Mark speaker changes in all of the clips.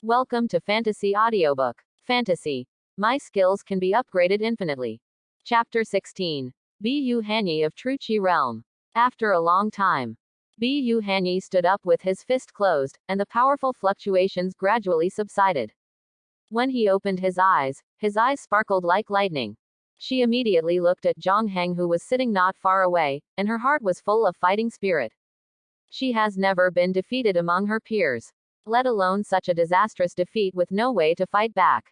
Speaker 1: Welcome to Fantasy Audiobook. Fantasy. My skills can be upgraded infinitely. Chapter 16. Bu Hanyi of Truchi Realm. After a long time, Bu Hanyi stood up with his fist closed, and the powerful fluctuations gradually subsided. When he opened his eyes sparkled like lightning. She immediately looked at Zhang Heng, who was sitting not far away, and her heart was full of fighting spirit. She has never been defeated among her peers, let alone such a disastrous defeat with no way to fight back.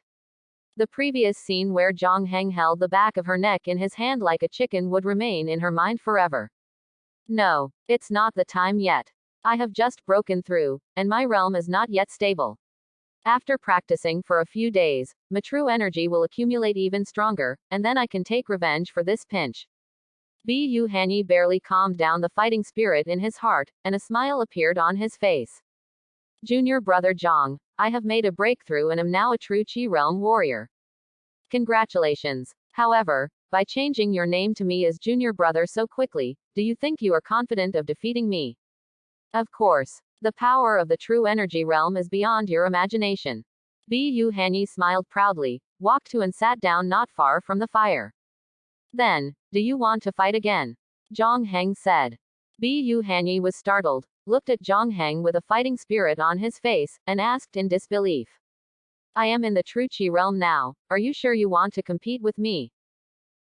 Speaker 1: The previous scene where Zhang Heng held the back of her neck in his hand like a chicken would remain in her mind forever. No, it's not the time yet. I have just broken through, and my realm is not yet stable. After practicing for a few days, my true energy will accumulate even stronger, and then I can take revenge for this pinch. Bu Hanyi barely calmed down the fighting spirit in his heart, and a smile appeared on his face. Junior brother Zhang, I have made a breakthrough and am now a true Qi realm warrior. Congratulations. However, by changing your name to me as junior brother so quickly, do you think you are confident of defeating me? Of course. The power of the true energy realm is beyond your imagination. Bu Hanyi smiled proudly, walked to and sat down not far from the fire. Then, do you want to fight again? Zhang Heng said. Bu Hanyi was startled, looked at Zhang Heng with a fighting spirit on his face, and asked in disbelief. I am in the true Qi realm now, are you sure you want to compete with me?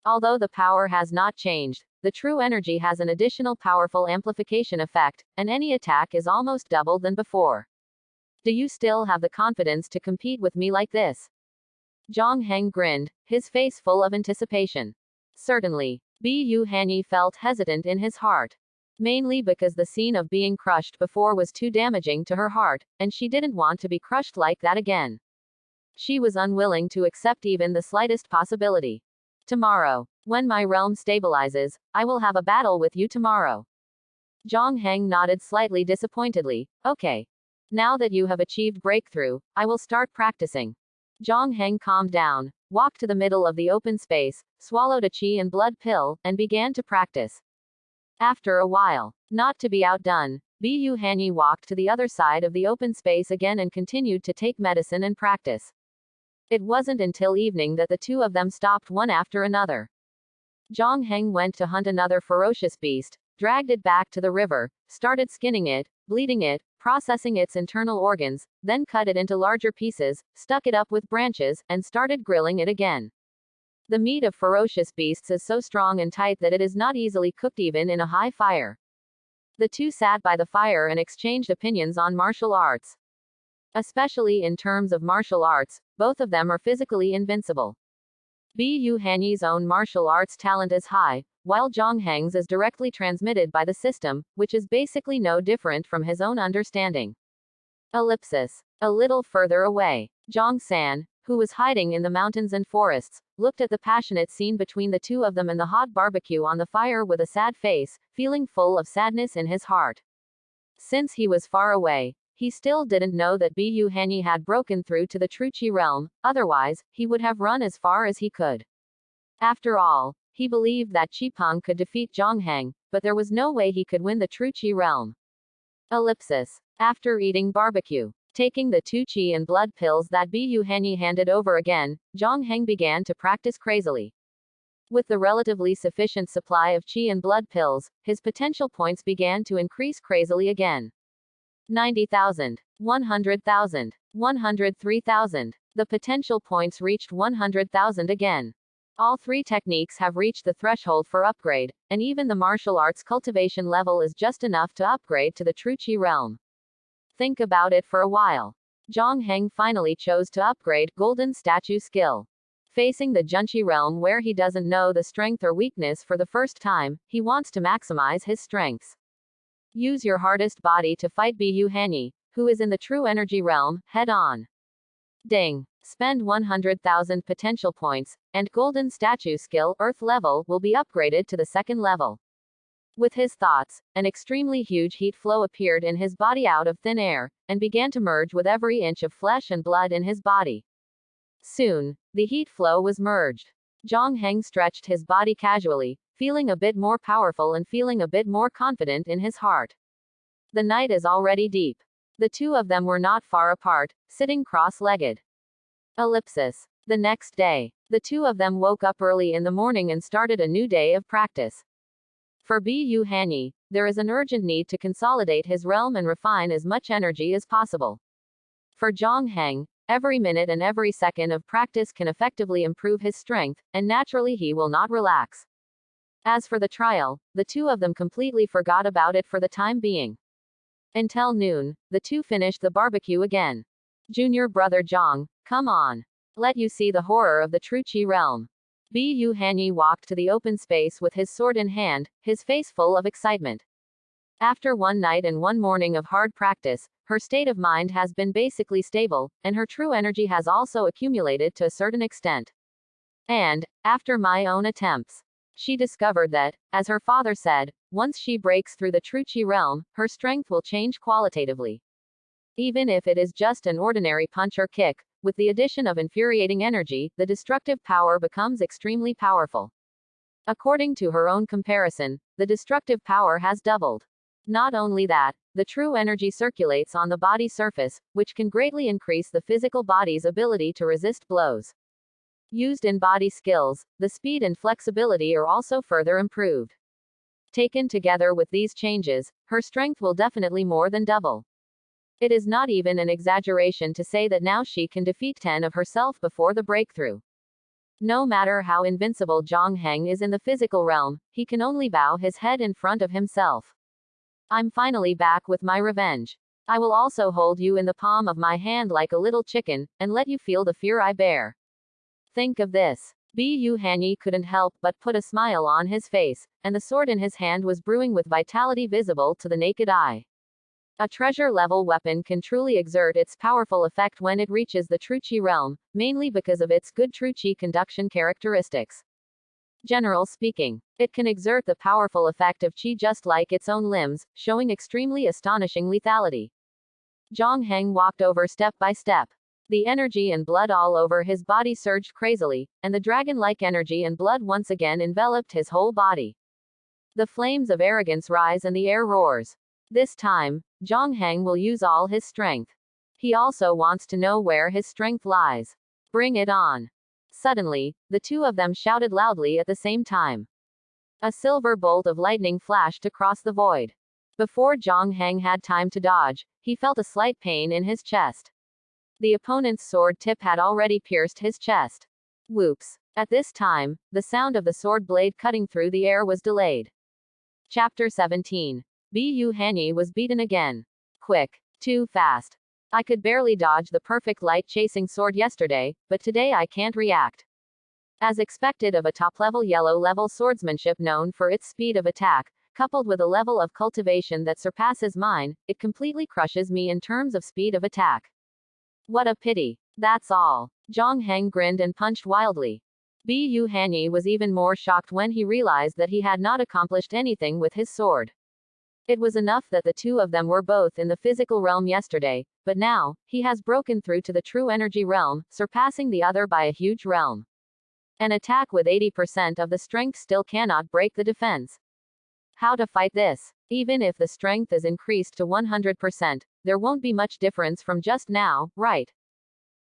Speaker 1: Although the power has not changed, the true energy has an additional powerful amplification effect, and any attack is almost double than before. Do you still have the confidence to compete with me like this? Zhang Heng grinned, his face full of anticipation. Certainly. Bu Hanyi felt hesitant in his heart. Mainly because the scene of being crushed before was too damaging to her heart, and she didn't want to be crushed like that again. She was unwilling to accept even the slightest possibility. Tomorrow, when my realm stabilizes, I will have a battle with you tomorrow. Zhang Heng nodded slightly disappointedly. Okay. Now that you have achieved breakthrough, I will start practicing. Zhang Heng calmed down, walked to the middle of the open space, swallowed a qi and blood pill, and began to practice. After a while, not to be outdone, Bu Hanyi walked to the other side of the open space again and continued to take medicine and practice. It wasn't until evening that the two of them stopped one after another. Zhang Heng went to hunt another ferocious beast, dragged it back to the river, started skinning it, bleeding it, processing its internal organs, then cut it into larger pieces, stuck it up with branches, and started grilling it again. The meat of ferocious beasts is so strong and tight that it is not easily cooked even in a high fire. The two sat by the fire and exchanged opinions on martial arts. Especially in terms of martial arts, both of them are physically invincible. Bu Hanyi's own martial arts talent is high, while Zhang Heng's is directly transmitted by the system, which is basically no different from his own understanding. Ellipsis. A little further away, Zhang San, who was hiding in the mountains and forests, looked at the passionate scene between the two of them and the hot barbecue on the fire with a sad face, feeling full of sadness in his heart. Since he was far away, he still didn't know that Bu Hanyi had broken through to the true Qi realm, otherwise, he would have run as far as he could. After all, he believed that Qi Peng could defeat Zhang Heng, but there was no way he could win the true Qi realm. Ellipsis. After eating barbecue, taking the two qi and blood pills that Bu Hanyi handed over again, Zhang Heng began to practice crazily. With the relatively sufficient supply of qi and blood pills, his potential points began to increase crazily again. 90,000, 100,000, 103,000. The potential points reached 100,000 again. All three techniques have reached the threshold for upgrade, and even the martial arts cultivation level is just enough to upgrade to the true Qi realm. Think about it for a while. Zhang Heng finally chose to upgrade Golden Statue skill. Facing the Junqi realm where he doesn't know the strength or weakness for the first time, he wants to maximize his strengths. Use your hardest body to fight Bu Hanyi, who is in the true energy realm, head on. Ding. Spend 100,000 potential points, and Golden Statue skill, Earth level, will be upgraded to the second level. With his thoughts, an extremely huge heat flow appeared in his body out of thin air, and began to merge with every inch of flesh and blood in his body. Soon, the heat flow was merged. Zhang Heng stretched his body casually, feeling a bit more powerful and feeling a bit more confident in his heart. The night is already deep. The two of them were not far apart, sitting cross-legged. Ellipsis. The next day, the two of them woke up early in the morning and started a new day of practice. For Bu Hanyi, there is an urgent need to consolidate his realm and refine as much energy as possible. For Zhang Heng, every minute and every second of practice can effectively improve his strength, and naturally he will not relax. As for the trial, the two of them completely forgot about it for the time being. Until noon, the two finished the barbecue again. Junior brother Zhang, come on. Let you see the horror of the true Qi realm. Bu Hanyi walked to the open space with his sword in hand, his face full of excitement. After one night and one morning of hard practice, her state of mind has been basically stable, and her true energy has also accumulated to a certain extent. And, after my own attempts, she discovered that, as her father said, once she breaks through the true Qi realm, her strength will change qualitatively. Even if it is just an ordinary punch or kick, with the addition of infuriating energy, the destructive power becomes extremely powerful. According to her own comparison, the destructive power has doubled. Not only that, the true energy circulates on the body surface, which can greatly increase the physical body's ability to resist blows. Used in body skills, the speed and flexibility are also further improved. Taken together with these changes, her strength will definitely more than double. It is not even an exaggeration to say that now she can defeat 10 of herself before the breakthrough. No matter how invincible Zhang Heng is in the physical realm, he can only bow his head in front of himself. I'm finally back with my revenge. I will also hold you in the palm of my hand like a little chicken, and let you feel the fear I bear. Think of this. Bu Hanyi couldn't help but put a smile on his face, and the sword in his hand was brewing with vitality visible to the naked eye. A treasure-level weapon can truly exert its powerful effect when it reaches the true Qi realm, mainly because of its good true Qi conduction characteristics. General speaking, it can exert the powerful effect of Qi just like its own limbs, showing extremely astonishing lethality. Zhang Heng walked over step by step. The energy and blood all over his body surged crazily, and the dragon-like energy and blood once again enveloped his whole body. The flames of arrogance rise and the air roars. This time, Zhang Heng will use all his strength. He also wants to know where his strength lies. Bring it on. Suddenly, the two of them shouted loudly at the same time. A silver bolt of lightning flashed across the void. Before Zhang Heng had time to dodge, he felt a slight pain in his chest. The opponent's sword tip had already pierced his chest. Whoops. At this time, the sound of the sword blade cutting through the air was delayed. Chapter 17. Bu Hanyi was beaten again. Quick. Too fast. I could barely dodge the perfect light-chasing sword yesterday, but today I can't react. As expected of a top-level yellow-level swordsmanship known for its speed of attack, coupled with a level of cultivation that surpasses mine, it completely crushes me in terms of speed of attack. What a pity. That's all. Zhang Heng grinned and punched wildly. Bu Hanyi was even more shocked when he realized that he had not accomplished anything with his sword. It was enough that the two of them were both in the physical realm yesterday, but now, he has broken through to the true energy realm, surpassing the other by a huge realm. An attack with 80% of the strength still cannot break the defense. How to fight this? Even if the strength is increased to 100%, there won't be much difference from just now, right?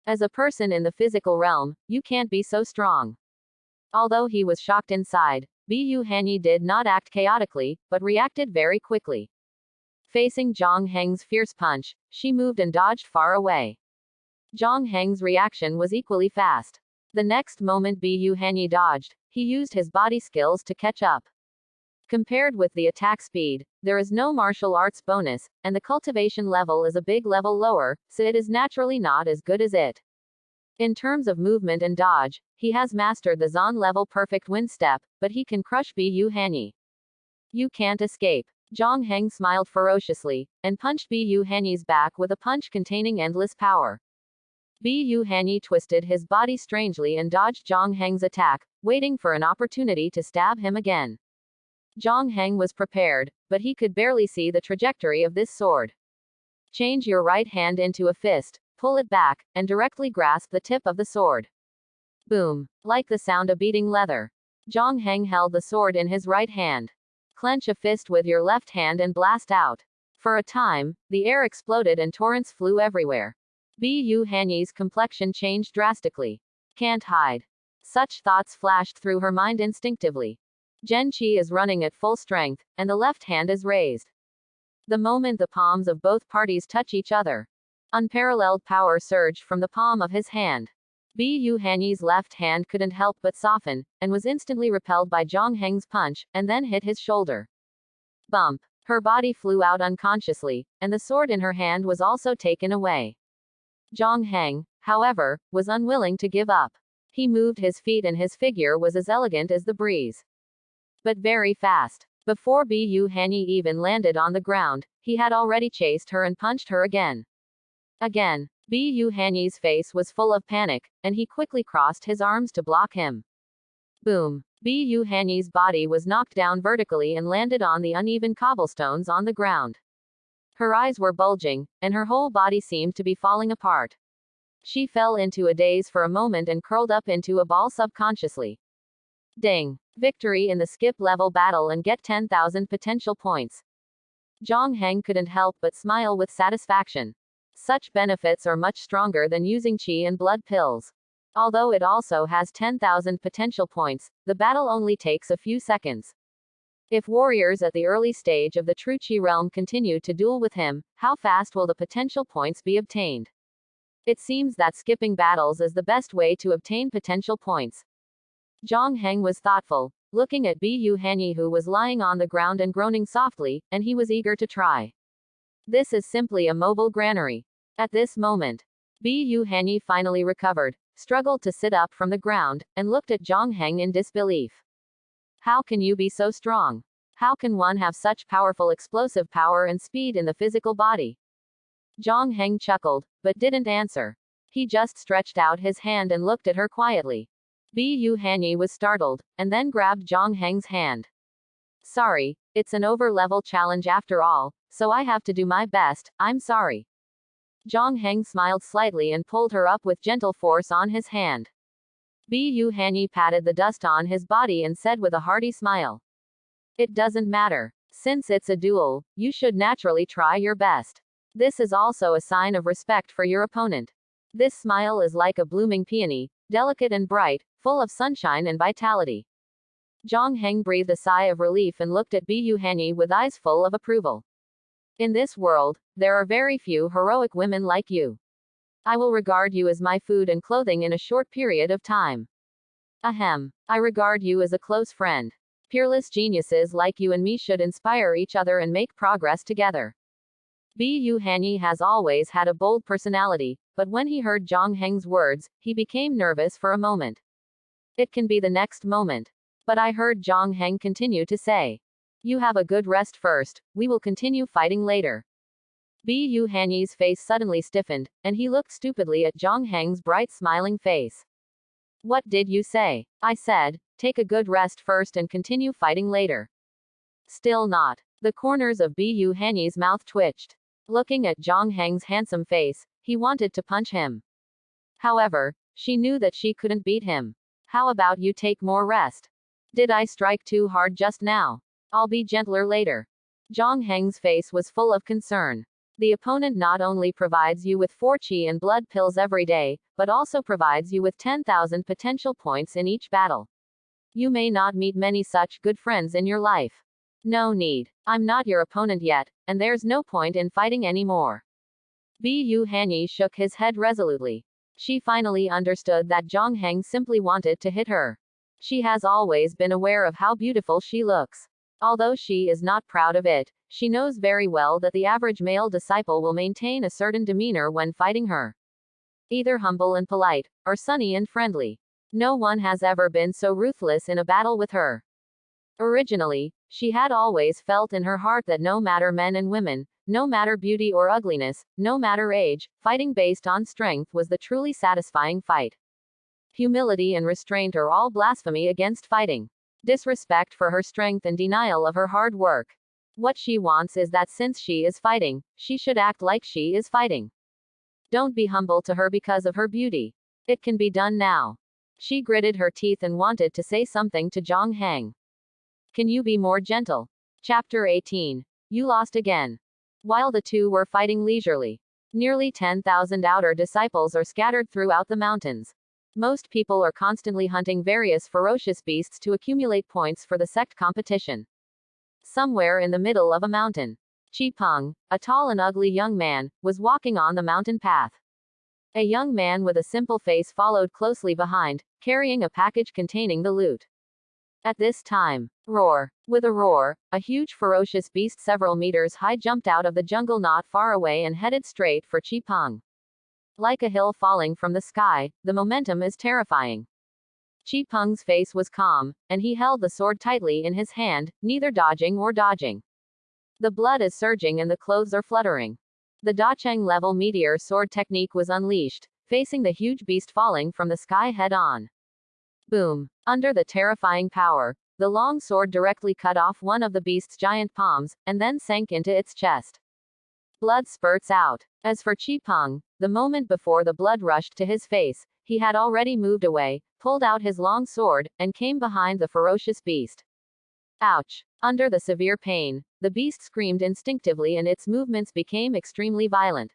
Speaker 1: As a person in the physical realm, you can't be so strong. Although he was shocked inside, Bu Hanyi did not act chaotically, but reacted very quickly. Facing Zhang Heng's fierce punch, she moved and dodged far away. Zhang Heng's reaction was equally fast. The next moment Bu Hanyi dodged, he used his body skills to catch up. Compared with the attack speed, there is no martial arts bonus, and the cultivation level is a big level lower, so it is naturally not as good as it. In terms of movement and dodge, he has mastered the Zon level perfect wind step, but he can crush Bu Hanyi. You can't escape. Zhang Heng smiled ferociously, and punched Bu Hanyi's back with a punch containing endless power. Bu Hanyi twisted his body strangely and dodged Zhang Heng's attack, waiting for an opportunity to stab him again. Zhang Heng was prepared, but he could barely see the trajectory of this sword. Change your right hand into a fist, pull it back, and directly grasp the tip of the sword. Boom. Like the sound of beating leather. Zhang Heng held the sword in his right hand. Clench a fist with your left hand and blast out. For a time, the air exploded and torrents flew everywhere. Bu Hanyi's complexion changed drastically. Can't hide. Such thoughts flashed through her mind instinctively. Gen Qi is running at full strength, and the left hand is raised. The moment the palms of both parties touch each other, unparalleled power surged from the palm of his hand. Bu Hanyi's left hand couldn't help but soften, and was instantly repelled by Zhang Heng's punch, and then hit his shoulder. Bump. Her body flew out unconsciously, and the sword in her hand was also taken away. Zhang Heng, however, was unwilling to give up. He moved his feet and his figure was as elegant as the breeze. But very fast. Before Bu Hanyi even landed on the ground, he had already chased her and punched her again. Again. Bu Hanyi's face was full of panic, and he quickly crossed his arms to block him. Boom. Bu Hanyi's body was knocked down vertically and landed on the uneven cobblestones on the ground. Her eyes were bulging, and her whole body seemed to be falling apart. She fell into a daze for a moment and curled up into a ball subconsciously. Ding. Victory in the skip level battle and get 10,000 potential points. Zhang Heng couldn't help but smile with satisfaction. Such benefits are much stronger than using qi and blood pills. Although it also has 10,000 potential points, the battle only takes a few seconds. If warriors at the early stage of the true qi realm continue to duel with him, how fast will the potential points be obtained? It seems that skipping battles is the best way to obtain potential points. Zhang Heng was thoughtful, looking at Bu Hanyi who was lying on the ground and groaning softly, and he was eager to try. This is simply a mobile granary. At this moment, Bu Hanyi finally recovered, struggled to sit up from the ground, and looked at Zhang Heng in disbelief. How can you be so strong? How can one have such powerful explosive power and speed in the physical body? Zhang Heng chuckled, but didn't answer. He just stretched out his hand and looked at her quietly. Bu Hanyi was startled, and then grabbed Zhang Heng's hand. Sorry, it's an over-level challenge after all, so I have to do my best, I'm sorry. Zhang Heng smiled slightly and pulled her up with gentle force on his hand. Bu Hanyi patted the dust on his body and said with a hearty smile. It doesn't matter. Since it's a duel, you should naturally try your best. This is also a sign of respect for your opponent. This smile is like a blooming peony, delicate and bright, full of sunshine and vitality. Zhang Heng breathed a sigh of relief and looked at Bu Hanyi with eyes full of approval. In this world, there are very few heroic women like you. I will regard you as my food and clothing in a short period of time. Ahem. I regard you as a close friend. Peerless geniuses like you and me should inspire each other and make progress together. Bu Hanyi has always had a bold personality, but when he heard Zhang Heng's words, he became nervous for a moment. It can be the next moment. But I heard Zhang Heng continue to say. You have a good rest first, we will continue fighting later. Bu Hanyi's face suddenly stiffened, and he looked stupidly at Zhang Heng's bright smiling face. What did you say? I said, take a good rest first and continue fighting later. Still not. The corners of Bu Hanyi's mouth twitched. Looking at Zhang Heng's handsome face, he wanted to punch him. However, she knew that she couldn't beat him. How about you take more rest? Did I strike too hard just now? I'll be gentler later. Zhang Heng's face was full of concern. The opponent not only provides you with 4 qi and blood pills every day, but also provides you with 10,000 potential points in each battle. You may not meet many such good friends in your life. No need. I'm not your opponent yet, and there's no point in fighting anymore. Bu Hanyi shook his head resolutely. She finally understood that Zhang Heng simply wanted to hit her. She has always been aware of how beautiful she looks. Although she is not proud of it, she knows very well that the average male disciple will maintain a certain demeanor when fighting her. Either humble and polite, or sunny and friendly. No one has ever been so ruthless in a battle with her. Originally, she had always felt in her heart that no matter men and women, no matter beauty or ugliness, no matter age, fighting based on strength was the truly satisfying fight. Humility and restraint are all blasphemy against fighting. Disrespect for her strength and denial of her hard work. What she wants is that since she is fighting, she should act like she is fighting. Don't be humble to her because of her beauty. It can be done now. She gritted her teeth and wanted to say something to Zhang Heng. Can you be more gentle? Chapter 18. You lost again. while the two were fighting leisurely. Nearly 10,000 outer disciples are scattered throughout the mountains. Most people are constantly hunting various ferocious beasts to accumulate points for the sect competition. Somewhere in the middle of a mountain, Chi Peng, a tall and ugly young man, was walking on the mountain path. A young man with a simple face followed closely behind, carrying a package containing the loot. At this time, roar! With a roar, a huge ferocious beast several meters high jumped out of the jungle not far away and headed straight for Chi Peng. Like a hill falling from the sky, the momentum is terrifying. Chi Peng's face was calm, and he held the sword tightly in his hand, neither dodging or dodging. The blood is surging and the clothes are fluttering. The Dacheng level meteor sword technique was unleashed, facing the huge beast falling from the sky head on. Boom! Under the terrifying power, the long sword directly cut off one of the beast's giant palms, and then sank into its chest. Blood spurts out. As for Chi Peng, the moment before the blood rushed to his face, he had already moved away, pulled out his long sword, and came behind the ferocious beast. Ouch! Under the severe pain, the beast screamed instinctively and its movements became extremely violent.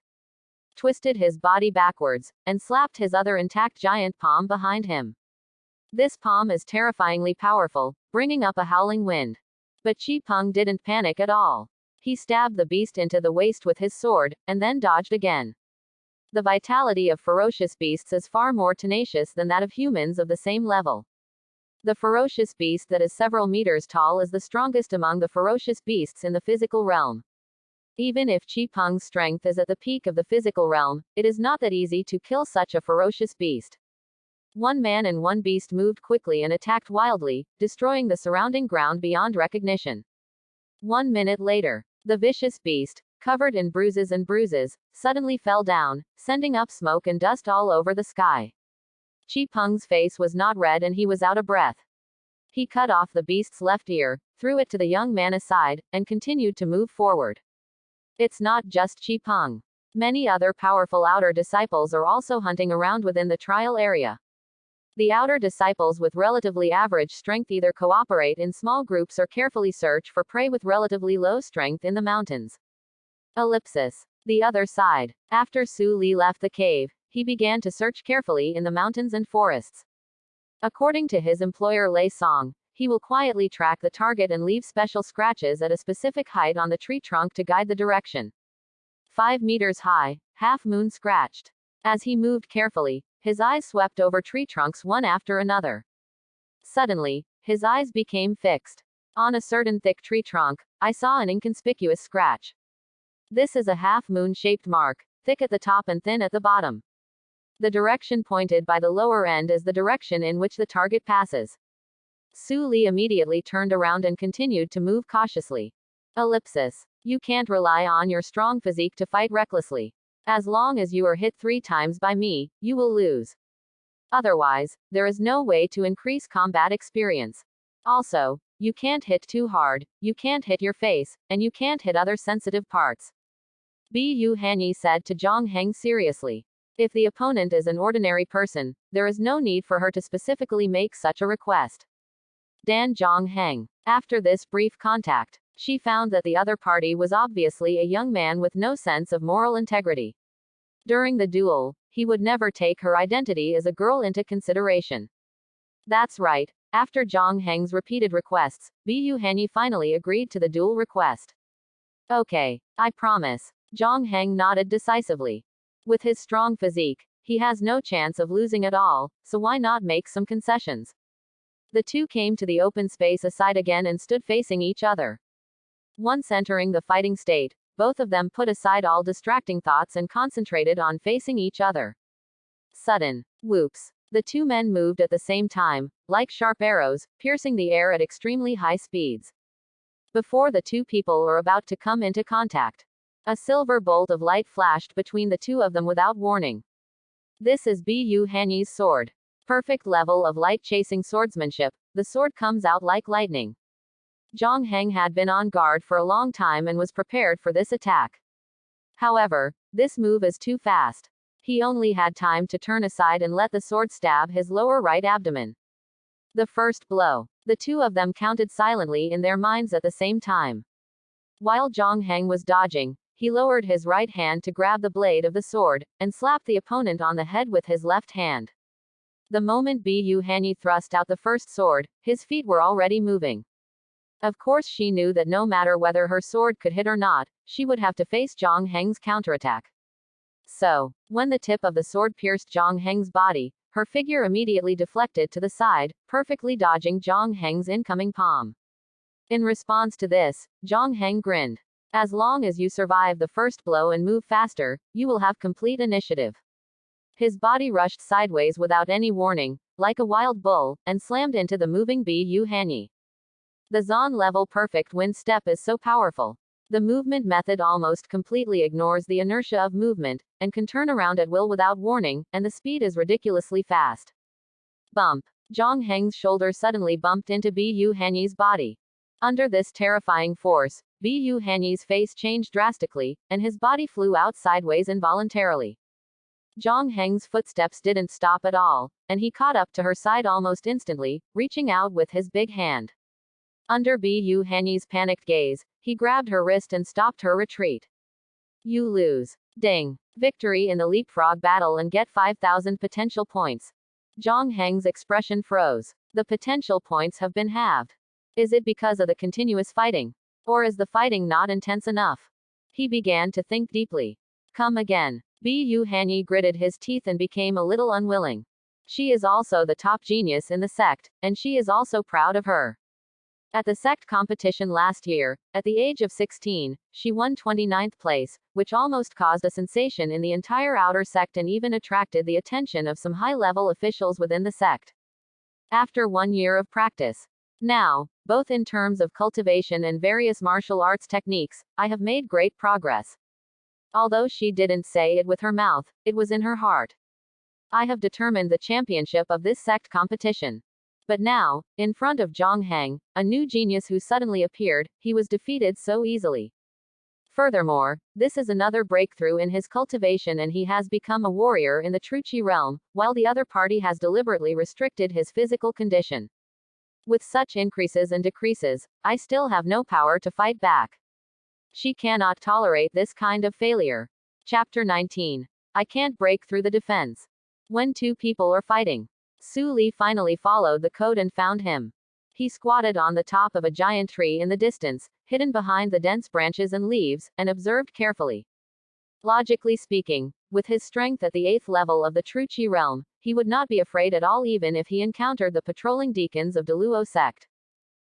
Speaker 1: Twisted his body backwards, and slapped his other intact giant palm behind him. This palm is terrifyingly powerful, bringing up a howling wind. But Chi Peng didn't panic at all. He stabbed the beast into the waist with his sword, and then dodged again. The vitality of ferocious beasts is far more tenacious than that of humans of the same level. The ferocious beast that is several meters tall is the strongest among the ferocious beasts in the physical realm. Even if Chi Peng's strength is at the peak of the physical realm, it is not that easy to kill such a ferocious beast. One man and one beast moved quickly and attacked wildly, destroying the surrounding ground beyond recognition. 1 minute later, the vicious beast, covered in bruises and bruises, suddenly fell down, sending up smoke and dust all over the sky. Chi Peng's face was not red and he was out of breath. He cut off the beast's left ear, threw it to the young man aside, and continued to move forward. It's not just Chi Peng. Many other powerful outer disciples are also hunting around within the trial area. The outer disciples with relatively average strength either cooperate in small groups or carefully search for prey with relatively low strength in the mountains. Ellipsis. The other side. After Su Li left the cave, he began to search carefully in the mountains and forests. According to his employer Lei Song, he will quietly track the target and leave special scratches at a specific height on the tree trunk to guide the direction. 5 meters high, half moon scratched. As he moved carefully, his eyes swept over tree trunks one after another. Suddenly, his eyes became fixed. On a certain thick tree trunk, I saw an inconspicuous scratch. This is a half-moon-shaped mark, thick at the top and thin at the bottom. The direction pointed by the lower end is the direction in which the target passes. Su Li immediately turned around and continued to move cautiously. Ellipsis. You can't rely on your strong physique to fight recklessly. As long as you are hit 3 times by me, you will lose. Otherwise, there is no way to increase combat experience. Also, you can't hit too hard, you can't hit your face, and you can't hit other sensitive parts. Bu Hanyi said to Zhang Heng seriously. If the opponent is an ordinary person, there is no need for her to specifically make such a request. Dan Zhang Heng. After this brief contact, she found that the other party was obviously a young man with no sense of moral integrity. During the duel, he would never take her identity as a girl into consideration. That's right. After Zhang Heng's repeated requests, Bu Hanyi finally agreed to the duel request. Okay, I promise. Zhang Heng nodded decisively. With his strong physique, he has no chance of losing at all, so why not make some concessions? The two came to the open space aside again and stood facing each other. Once entering the fighting state, both of them put aside all distracting thoughts and concentrated on facing each other. Sudden. Whoops. The two men moved at the same time, like sharp arrows, piercing the air at extremely high speeds. Before the two people were about to come into contact, a silver bolt of light flashed between the two of them without warning. This is Bu Hanyi's sword. Perfect level of light-chasing swordsmanship, the sword comes out like lightning. Zhang Heng had been on guard for a long time and was prepared for this attack. However, this move is too fast. He only had time to turn aside and let the sword stab his lower right abdomen. The first blow. The two of them counted silently in their minds at the same time. While Zhang Heng was dodging, He lowered his right hand to grab the blade of the sword, and slapped the opponent on the head with his left hand. The moment Bu Hanyi thrust out the first sword, his feet were already moving. Of course she knew that no matter whether her sword could hit or not, she would have to face Zhang Heng's counterattack. So, when the tip of the sword pierced Zhang Heng's body, her figure immediately deflected to the side, perfectly dodging Zhang Heng's incoming palm. In response to this, Zhang Heng grinned. As long as you survive the first blow and move faster, you will have complete initiative. His body rushed sideways without any warning, like a wild bull, and slammed into the moving Bu Hanyi. The Zon level perfect wind step is so powerful. The movement method almost completely ignores the inertia of movement, and can turn around at will without warning, and the speed is ridiculously fast. Bump. Zhang Heng's shoulder suddenly bumped into Bu Hanyi's body. Under this terrifying force, Bu Hanyi's face changed drastically, and his body flew out sideways involuntarily. Zhang Heng's footsteps didn't stop at all, and he caught up to her side almost instantly, reaching out with his big hand. Under Bu Hanyi's panicked gaze, he grabbed her wrist and stopped her retreat. You lose. Ding. Victory in the leapfrog battle and get 5,000 potential points. Zhang Heng's expression froze. The potential points have been halved. Is it because of the continuous fighting? Or is the fighting not intense enough? He began to think deeply. Come again. Bu Hanyi gritted his teeth and became a little unwilling. She is also the top genius in the sect, and she is also proud of her. At the sect competition last year, at the age of 16, she won 29th place, which almost caused a sensation in the entire outer sect and even attracted the attention of some high-level officials within the sect. After 1 year of practice. Now, both in terms of cultivation and various martial arts techniques, I have made great progress. Although she didn't say it with her mouth, it was in her heart. I have determined the championship of this sect competition. But now, in front of Zhang Heng, a new genius who suddenly appeared, he was defeated so easily. Furthermore, this is another breakthrough in his cultivation and he has become a warrior in the Truchi realm, while the other party has deliberately restricted his physical condition. With such increases and decreases, I still have no power to fight back. She cannot tolerate this kind of failure. Chapter 19. I can't break through the defense. When two people are fighting. Su Li finally followed the code and found him. He squatted on the top of a giant tree in the distance, hidden behind the dense branches and leaves, and observed carefully. Logically speaking, with his strength at the 8th level of the Truchi realm, he would not be afraid at all even if he encountered the patrolling deacons of Deluo sect.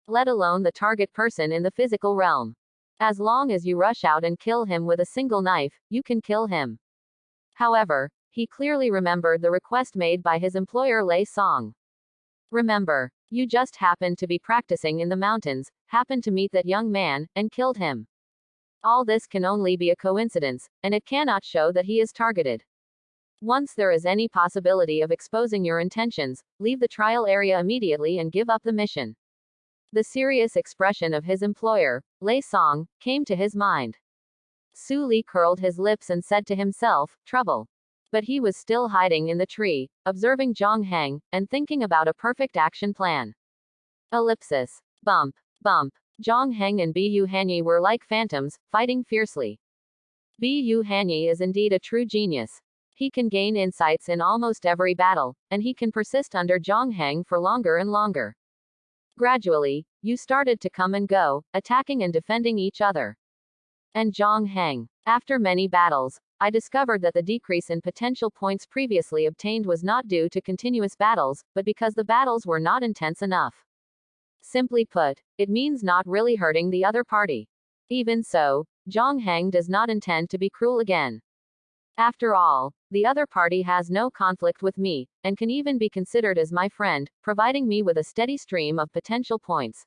Speaker 1: Let alone the target person in the physical realm. As long as you rush out and kill him with a single knife, you can kill him. However, he clearly remembered the request made by his employer Lei Song. Remember, you just happened to be practicing in the mountains, happened to meet that young man, and killed him. All this can only be a coincidence, and it cannot show that he is targeted. Once there is any possibility of exposing your intentions, leave the trial area immediately and give up the mission. The serious expression of his employer, Lei Song, came to his mind. Su Li curled his lips and said to himself, trouble. But he was still hiding in the tree, observing Zhang Heng, and thinking about a perfect action plan. Ellipsis. Bump. Bump. Zhang Heng and Bu Hanyi were like phantoms, fighting fiercely. Bu Hanyi is indeed a true genius. He can gain insights in almost every battle, and he can persist under Zhang Heng for longer and longer. Gradually, you started to come and go, attacking and defending each other. And Zhang Heng. After many battles, I discovered that the decrease in potential points previously obtained was not due to continuous battles, but because the battles were not intense enough. Simply put, it means not really hurting the other party. Even so, Zhang Heng does not intend to be cruel again. After all, the other party has no conflict with me, and can even be considered as my friend, providing me with a steady stream of potential points.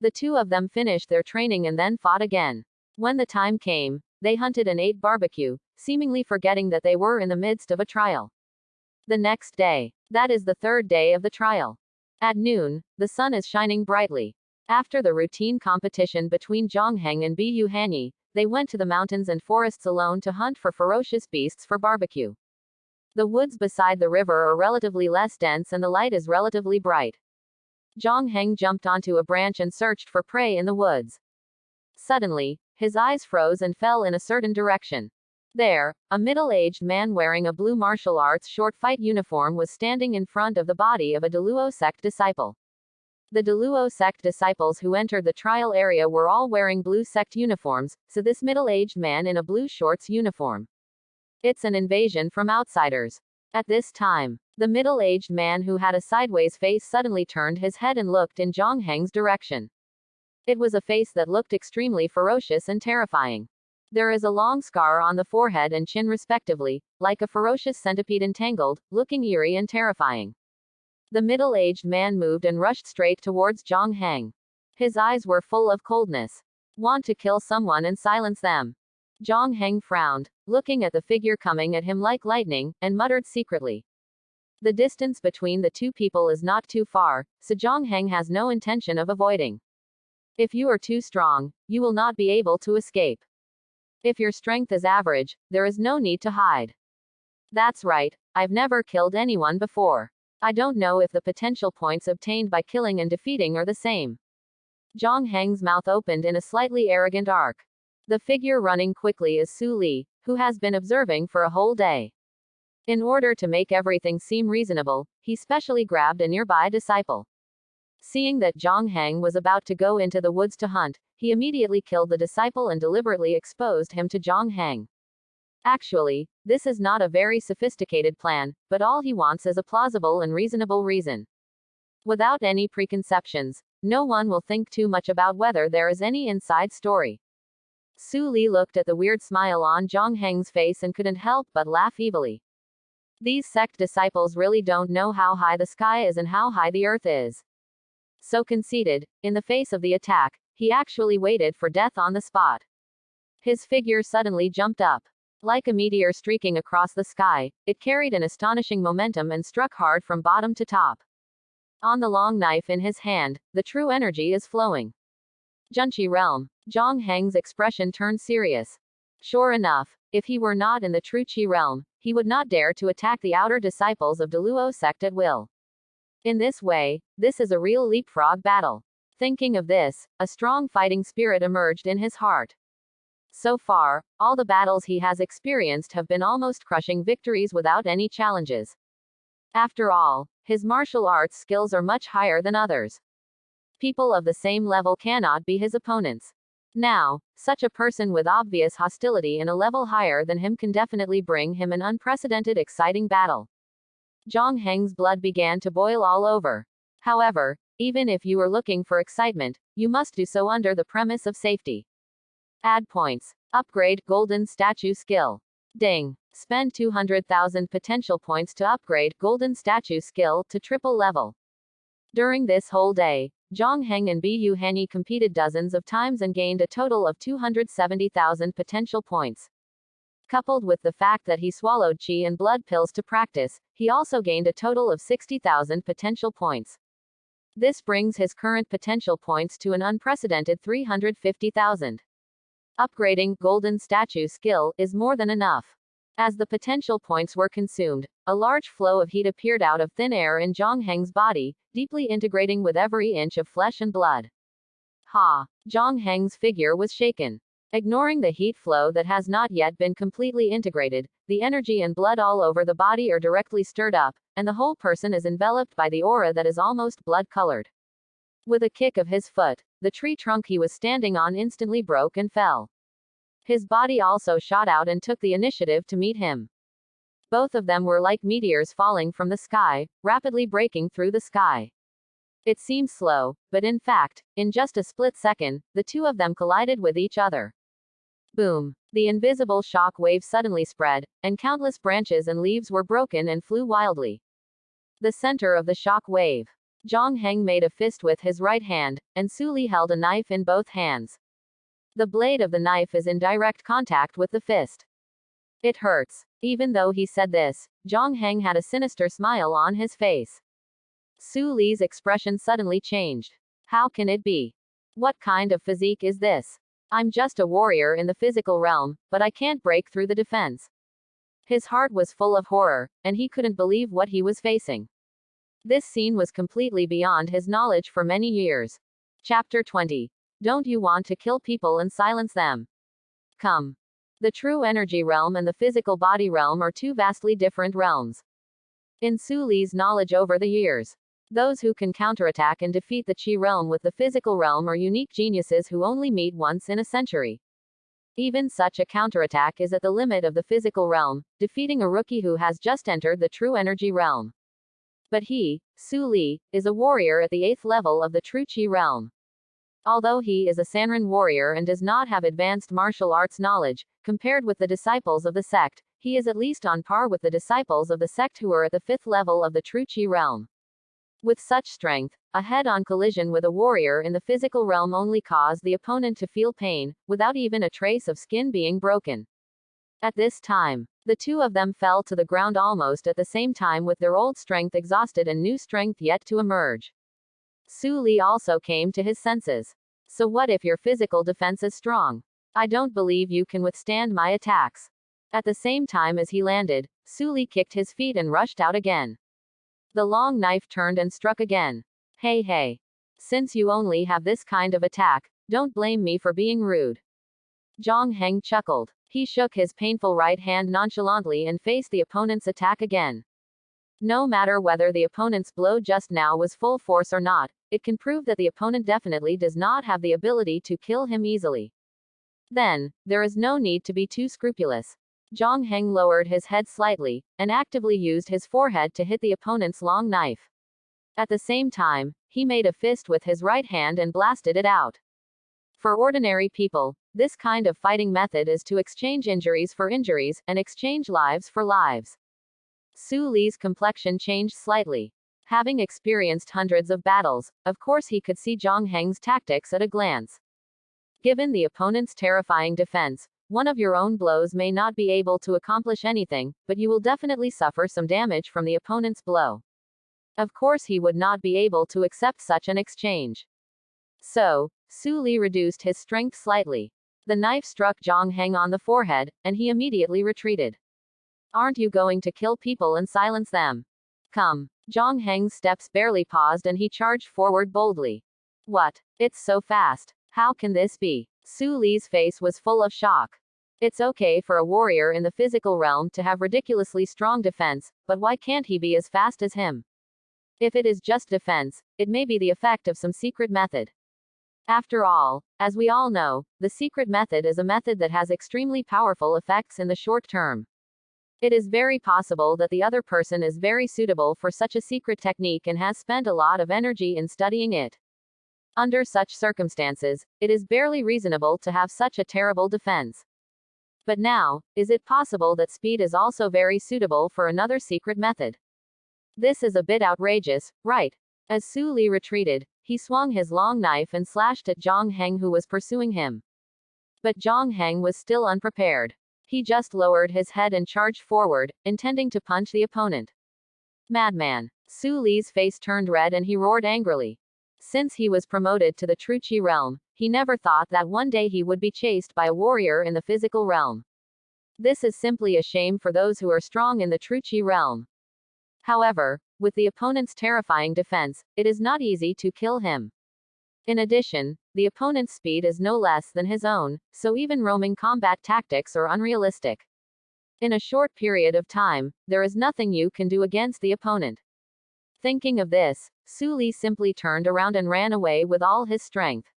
Speaker 1: The two of them finished their training and then fought again. When the time came, they hunted and ate barbecue, seemingly forgetting that they were in the midst of a trial. The next day. That is the third day of the trial. At noon, the sun is shining brightly. After the routine competition between Zhang Heng and Bu Hanyi, they went to the mountains and forests alone to hunt for ferocious beasts for barbecue. The woods beside the river are relatively less dense and the light is relatively bright. Zhang Heng jumped onto a branch and searched for prey in the woods. Suddenly, His eyes froze and fell in a certain direction. There, a middle-aged man wearing a blue martial arts short fight uniform was standing in front of the body of a duel sect disciple. The duel sect disciples who entered the trial area were all wearing blue sect uniforms, so this middle-aged man in a blue shorts uniform. It's an invasion from outsiders. At this time, the middle-aged man who had a sideways face suddenly turned his head and looked in Zhang Heng's direction. It was a face that looked extremely ferocious and terrifying. There is a long scar on the forehead and chin respectively, like a ferocious centipede entangled, looking eerie and terrifying. The middle-aged man moved and rushed straight towards Zhang Heng. His eyes were full of coldness. Want to kill someone and silence them. Zhang Heng frowned, looking at the figure coming at him like lightning, and muttered secretly. The distance between the two people is not too far, so Zhang Heng has no intention of avoiding. If you are too strong, you will not be able to escape. If your strength is average, there is no need to hide. That's right, I've never killed anyone before. I don't know if the potential points obtained by killing and defeating are the same. Zhang Heng's mouth opened in a slightly arrogant arc. The figure running quickly is Su Li, who has been observing for a whole day. In order to make everything seem reasonable, he specially grabbed a nearby disciple. Seeing that Zhang Heng was about to go into the woods to hunt, he immediately killed the disciple and deliberately exposed him to Zhang Heng. Actually, this is not a very sophisticated plan, but all he wants is a plausible and reasonable reason. Without any preconceptions, no one will think too much about whether there is any inside story. Su Li looked at the weird smile on Zhang Heng's face and couldn't help but laugh evilly. These sect disciples really don't know how high the sky is and how high the earth is. So conceited, in the face of the attack, he actually waited for death on the spot. His figure suddenly jumped up. Like a meteor streaking across the sky, it carried an astonishing momentum and struck hard from bottom to top. On the long knife in his hand, the true energy is flowing. Junchi realm. Zhang Heng's expression turned serious. Sure enough, if he were not in the true Qi realm, he would not dare to attack the outer disciples of Deluo sect at will. In this way, this is a real leapfrog battle. Thinking of this, a strong fighting spirit emerged in his heart. So far, all the battles he has experienced have been almost crushing victories without any challenges. After all, his martial arts skills are much higher than others. People of the same level cannot be his opponents. Now, such a person with obvious hostility in a level higher than him can definitely bring him an unprecedented exciting battle. Zhang Heng's blood began to boil all over. However, even if you are looking for excitement, you must do so under the premise of safety. Add points. Upgrade Golden Statue Skill. Ding. Spend 200,000 potential points to upgrade Golden Statue Skill to triple level. During this whole day, Zhang Heng and Bu Hanyi competed dozens of times and gained a total of 270,000 potential points. Coupled with the fact that he swallowed qi and blood pills to practice, he also gained a total of 60,000 potential points. This brings his current potential points to an unprecedented 350,000. Upgrading Golden Statue Skill is more than enough. As the potential points were consumed, a large flow of heat appeared out of thin air in Zhang Heng's body, deeply integrating with every inch of flesh and blood. Ha! Zhang Heng's figure was shaken. Ignoring the heat flow that has not yet been completely integrated, the energy and blood all over the body are directly stirred up, and the whole person is enveloped by the aura that is almost blood-colored. With a kick of his foot, the tree trunk he was standing on instantly broke and fell. His body also shot out and took the initiative to meet him. Both of them were like meteors falling from the sky, rapidly breaking through the sky. It seems slow, but in fact, in just a split second, the two of them collided with each other. Boom! The invisible shock wave suddenly spread, and countless branches and leaves were broken and flew wildly. The center of the shock wave. Zhang Heng made a fist with his right hand, and Su Li held a knife in both hands. The blade of the knife is in direct contact with the fist. It hurts. Even though he said this, Zhang Heng had a sinister smile on his face. Su Li's expression suddenly changed. How can it be? What kind of physique is this? I'm just a warrior in the physical realm, but I can't break through the defense. His heart was full of horror, and he couldn't believe what he was facing. This scene was completely beyond his knowledge for many years. Chapter 20. Don't you want to kill people and silence them? Come. The true energy realm and the physical body realm are two vastly different realms. In Su Li's knowledge over the years, those who can counterattack and defeat the Qi realm with the physical realm are unique geniuses who only meet once in a century. Even such a counterattack is at the limit of the physical realm, defeating a rookie who has just entered the true energy realm. But he, Su Li, is a warrior at the 8th level of the true Qi realm. Although he is a Sanren warrior and does not have advanced martial arts knowledge, compared with the disciples of the sect, he is at least on par with the disciples of the sect who are at the 5th level of the true Qi realm. With such strength, a head-on collision with a warrior in the physical realm only caused the opponent to feel pain, without even a trace of skin being broken. At this time, the two of them fell to the ground almost at the same time with their old strength exhausted and new strength yet to emerge. Su Li also came to his senses. So what if your physical defense is strong? I don't believe you can withstand my attacks. At the same time as he landed, Su Li kicked his feet and rushed out again. The long knife turned and struck again. Hey hey. Since you only have this kind of attack, don't blame me for being rude. Zhang Heng chuckled. He shook his painful right hand nonchalantly and faced the opponent's attack again. No matter whether the opponent's blow just now was full force or not, it can prove that the opponent definitely does not have the ability to kill him easily. Then, there is no need to be too scrupulous. Zhang Heng lowered his head slightly, and actively used his forehead to hit the opponent's long knife. At the same time, he made a fist with his right hand and blasted it out. For ordinary people, this kind of fighting method is to exchange injuries for injuries, and exchange lives for lives. Su Li's complexion changed slightly. Having experienced hundreds of battles, of course he could see Zhang Heng's tactics at a glance. Given the opponent's terrifying defense, one of your own blows may not be able to accomplish anything, but you will definitely suffer some damage from the opponent's blow. Of course he would not be able to accept such an exchange. So, Su Li reduced his strength slightly. The knife struck Zhang Heng on the forehead, and he immediately retreated. Aren't you going to kill people and silence them? Come. Zhang Heng's steps barely paused and he charged forward boldly. What? It's so fast. How can this be? Su Li's face was full of shock. It's okay for a warrior in the physical realm to have ridiculously strong defense, but why can't he be as fast as him? If it is just defense, it may be the effect of some secret method. After all, as we all know, the secret method is a method that has extremely powerful effects in the short term. It is very possible that the other person is very suitable for such a secret technique and has spent a lot of energy in studying it. Under such circumstances, it is barely reasonable to have such a terrible defense. But now, is it possible that speed is also very suitable for another secret method? This is a bit outrageous, right? As Su Li retreated, he swung his long knife and slashed at Zhang Heng who was pursuing him. But Zhang Heng was still unprepared. He just lowered his head and charged forward, intending to punch the opponent. Madman. Su Li's face turned red and he roared angrily. Since he was promoted to the true Qi realm, he never thought that one day he would be chased by a warrior in the physical realm. This is simply a shame for those who are strong in the true Qi realm. However, with the opponent's terrifying defense, it is not easy to kill him. In addition, the opponent's speed is no less than his own, so even roaming combat tactics are unrealistic. In a short period of time, there is nothing you can do against the opponent. Thinking of this, Su Li simply turned around and ran away with all his strength.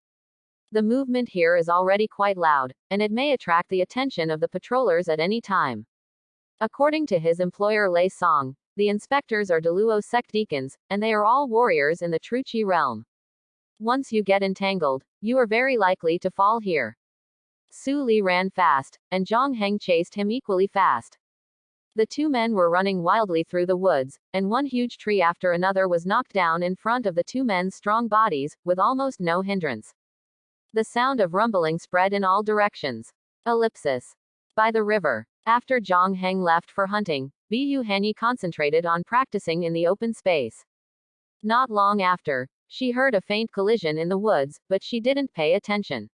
Speaker 1: The movement here is already quite loud, and it may attract the attention of the patrollers at any time. According to his employer Lei Song, the inspectors are Deluo sect deacons, and they are all warriors in the true Qi realm. Once you get entangled, you are very likely to fall here. Su Li ran fast, and Zhang Heng chased him equally fast. The two men were running wildly through the woods, and one huge tree after another was knocked down in front of the two men's strong bodies, with almost no hindrance. The sound of rumbling spread in all directions. Ellipsis. By the river. After Zhang Heng left for hunting, Bu Hanyi concentrated on practicing in the open space. Not long after, she heard a faint collision in the woods, but she didn't pay attention.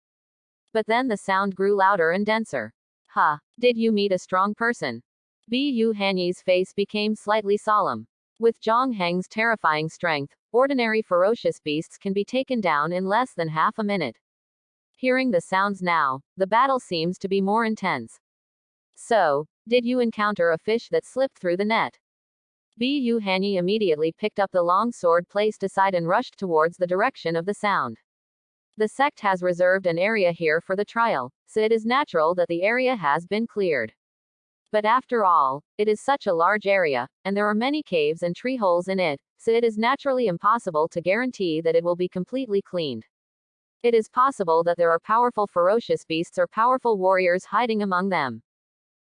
Speaker 1: But then the sound grew louder and denser. Huh, did you meet a strong person? Bu Hanyi's face became slightly solemn. With Zhang Heng's terrifying strength, ordinary ferocious beasts can be taken down in less than half a minute. Hearing the sounds now, the battle seems to be more intense. So, did you encounter a fish that slipped through the net? Bu Hanyi immediately picked up the long sword placed aside and rushed towards the direction of the sound. The sect has reserved an area here for the trial, so it is natural that the area has been cleared. But after all, it is such a large area, and there are many caves and tree holes in it, so it is naturally impossible to guarantee that it will be completely cleaned. It is possible that there are powerful ferocious beasts or powerful warriors hiding among them.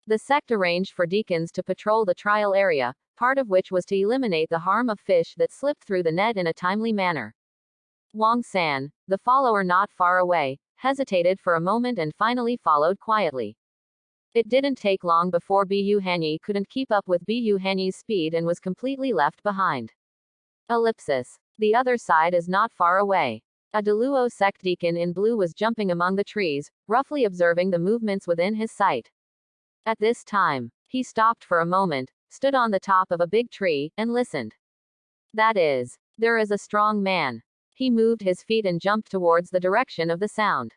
Speaker 1: The sect arranged for deacons to patrol the trial area, part of which was to eliminate the harm of fish that slipped through the net in a timely manner. Wang San, the follower not far away, hesitated for a moment and finally followed quietly. It didn't take long before Bu Hanyi couldn't keep up with Bu Hanyi's speed and was completely left behind. Ellipsis. The other side is not far away. A Deluo sect deacon in blue was jumping among the trees, roughly observing the movements within his sight. At this time, he stopped for a moment, stood on the top of a big tree, and listened. That is, there is a strong man. He moved his feet and jumped towards the direction of the sound.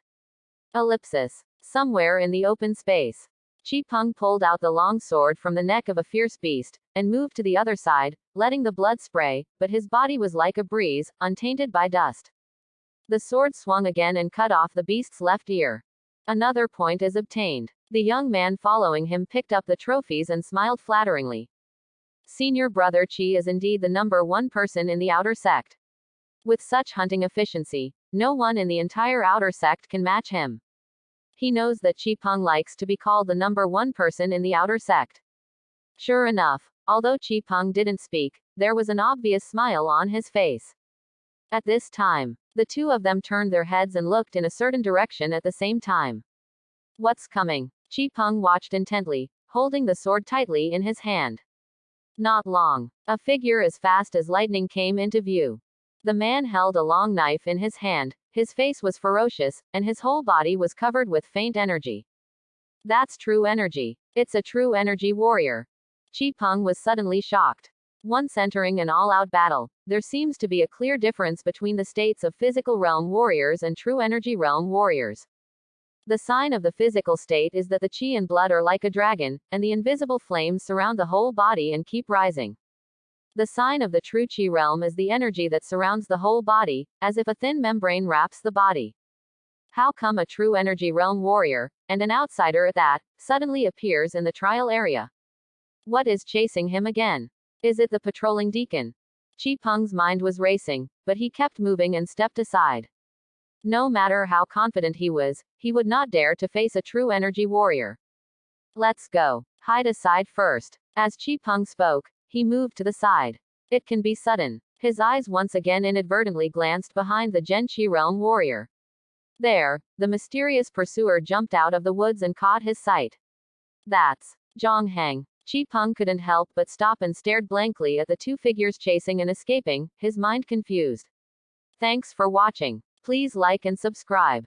Speaker 1: Ellipsis. Somewhere in the open space. Chi Peng pulled out the long sword from the neck of a fierce beast, and moved to the other side, letting the blood spray, but his body was like a breeze, untainted by dust. The sword swung again and cut off the beast's left ear. Another point is obtained. The young man following him picked up the trophies and smiled flatteringly. Senior brother Chi is indeed the #1 person in the outer sect. With such hunting efficiency, no one in the entire outer sect can match him. He knows that Chi Peng likes to be called the #1 person in the outer sect. Sure enough, although Chi Peng didn't speak, there was an obvious smile on his face. At this time, the two of them turned their heads and looked in a certain direction at the same time. What's coming? Chi Peng watched intently, holding the sword tightly in his hand. Not long. A figure as fast as lightning came into view. The man held a long knife in his hand, his face was ferocious, and his whole body was covered with faint energy. That's true energy. It's a true energy warrior. Chi Peng was suddenly shocked. Once entering an all-out battle, there seems to be a clear difference between the states of physical realm warriors and true energy realm warriors. The sign of the physical state is that the chi and blood are like a dragon, and the invisible flames surround the whole body and keep rising. The sign of the true chi realm is the energy that surrounds the whole body, as if a thin membrane wraps the body. How come a true energy realm warrior, and an outsider at that, suddenly appears in the trial area? What is chasing him again? Is it the patrolling deacon? Chi Peng's mind was racing, but he kept moving and stepped aside. No matter how confident he was, he would not dare to face a true energy warrior. Let's go. Hide aside first. As Chi Peng spoke, he moved to the side. It can be sudden. His eyes once again inadvertently glanced behind the Gen Chi realm warrior. There, the mysterious pursuer jumped out of the woods and caught his sight. That's Zhang Heng. Chi Peng couldn't help but stop and stared blankly at the two figures chasing and escaping, his mind confused. Thanks for watching. Please like and subscribe.